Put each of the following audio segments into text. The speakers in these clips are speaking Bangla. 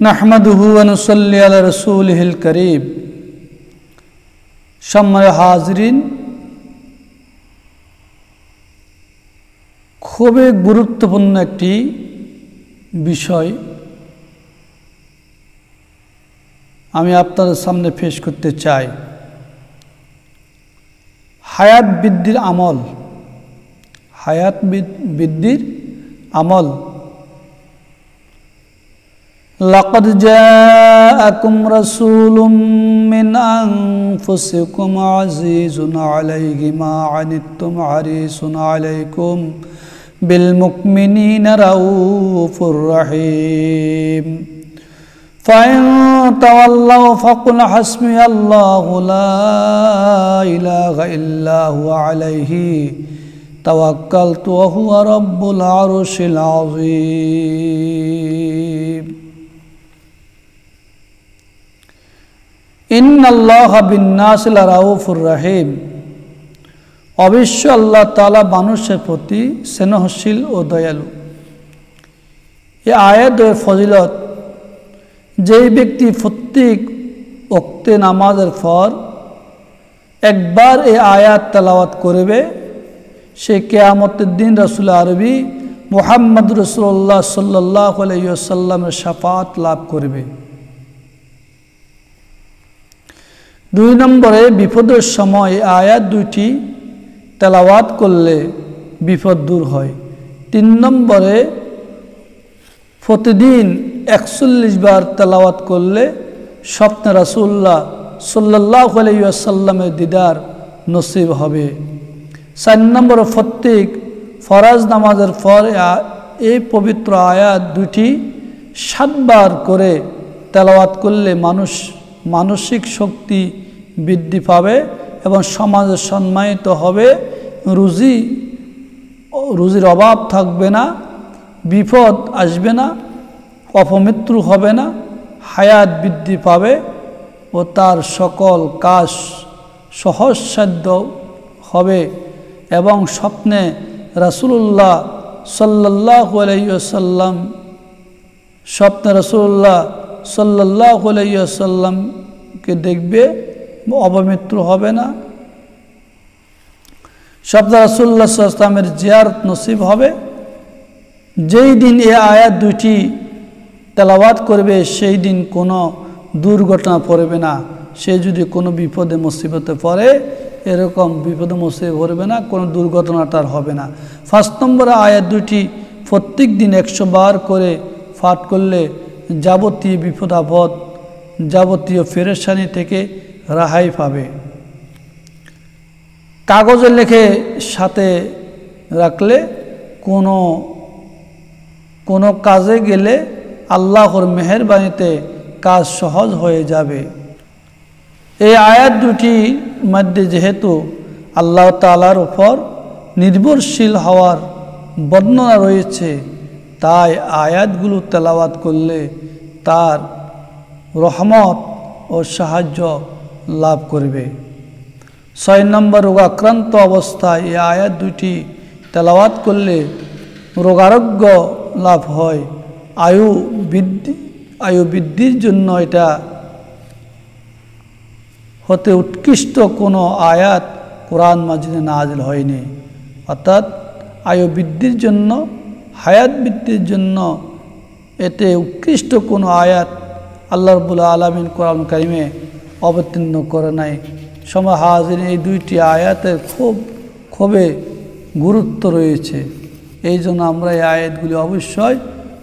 নাহমাদুহু ওয়া নুসাল্লি আলা রাসূলিহিল কারীম। সম্মানিত হাজিরিন, খুবই গুরুত্বপূর্ণ একটি বিষয় আমি আপনাদের সামনে পেশ করতে চাই। হায়াত বৃদ্ধির আমল। হায়াত বৃদ্ধির আমল। লাকাদ জাআকুম রাসূলুম মিন আনফুসিকুম আজিজুন আলাইহি মা আনিতুম হারিসুন আলাইকুম বিল মুমিনিনা রাউফুর রহিম। ফাইন তাওয়াল্লাউ ফাকুল হাসবিয়াল্লাহু লা ইলাহা ইল্লা হুয়া আলাইহি তাওয়াক্কালতু ওয়া হুয়া রাব্বুল আরশিল আযীম। ইন্নাল্লাহা বিন-নাসি লারাউফুর রহিম। অবশ্যই আল্লাহ তাআলা মানুষের প্রতি স্নেহশীল ও দয়ালু। এই আয়াতের ফজিলত, যেই ব্যক্তি প্রত্যেক ওয়াক্তে নামাজের পর একবার এই আয়াত তেলাওয়াত করবে, সে কিয়ামতের দিন রাসূল আরবি মুহাম্মদ রাসূলুল্লাহ সাল্লাল্লাহু আলাইহি ওয়াসাল্লামের শাফাআত লাভ করবে। 2 নম্বরে, বিপদের সময় আয়াত দুইটি তেলাওয়াত করলে বিপদ দূর হয়। 3 নম্বরে, প্রতিদিন 41 বার তেলাওয়াত করলে স্বপ্নে রাসূলুল্লাহ সাল্লাল্লাহু আলাইহি ওয়াসাল্লামের দিদার নসিব হবে। 4 নম্বরে, প্রত্যেক ফরজ নামাজের পর এই পবিত্র আয়াত দুইটি 7 বার করে তেলাওয়াত করলে মানসিক শক্তি বৃদ্ধি পাবে এবং সমাজে সম্মানিত হবে। রুজির অভাব থাকবে না, বিপদ আসবে না, অপমৃত্যু হবে না, হায়াত বৃদ্ধি পাবে ও তার সকল কাজ সহজসাধ্য হবে এবং স্বপ্নে রাসূলুল্লাহ সাল্লাল্লাহু আলাইহি ওয়াসাল্লাম সাল্লাল্লাহু আলাইহি ওয়াসাল্লামকে দেখবে, অপমৃত্যু হবে না। স্বপ্নে রাসূলুল্লাহ সাল্লাল্লাহু আলাইহি ওয়াসাল্লামের জিয়ারত নসিব হবে। যেই দিন এই আয়াত দুইটি তেলাওয়াত করবে, সেই দিন কোনো দুর্ঘটনা পড়বে না। সে যদি কোনো বিপদে মুসিবতে পড়ে, এরকম বিপদে মুসিবতে পড়বে না, কোনো দুর্ঘটনা তার হবে না। 5 নম্বরে, আয়াত দুইটি প্রত্যেক দিন 100 বার করে পাঠ করলে যাবতীয় বিপদ আপদ, যাবতীয় পেরেশানি থেকে রেহাই পাবে। কাগজে লিখে সাথে রাখলে কোনো কাজে গেলে আল্লাহর মেহেরবানিতে কাজ সহজ হয়ে যাবে। এই আয়াত দুটির মধ্যে যেহেতু আল্লাহ তাআলার উপর নির্ভরশীল হওয়ার বর্ণনা রয়েছে, তাই আয়াতগুলো তেলাওয়াত করলে তার রহমত ও সাহায্য লাভ করবে। 6 নম্বর, রোগাক্রান্ত অবস্থায় এই আয়াত দুটি তেলাওয়াত করলে রোগারোগ্য লাভ হয়। আয়ু বৃদ্ধির জন্য এটা হতে উৎকৃষ্ট কোনো আয়াত কোরআন মাজিদে নাজিল হয়নি। অর্থাৎ আয়ু বৃদ্ধির জন্য, হায়াত বৃদ্ধির জন্য এতে উৎকৃষ্ট কোনো আয়াত আল্লাহ রাব্বুল আলামিন কোরআন কারিমে অবতীর্ণ করে নাই। সময় হাজির, এই দুইটি আয়াতের খুবই গুরুত্ব রয়েছে। এই জন্য আমরা এই আয়াতগুলি অবশ্যই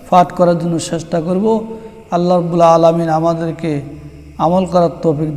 পাঠ করার জন্য চেষ্টা করব। আল্লাহ রাব্বুল আলামিন আমাদেরকে আমল করার তৌফিক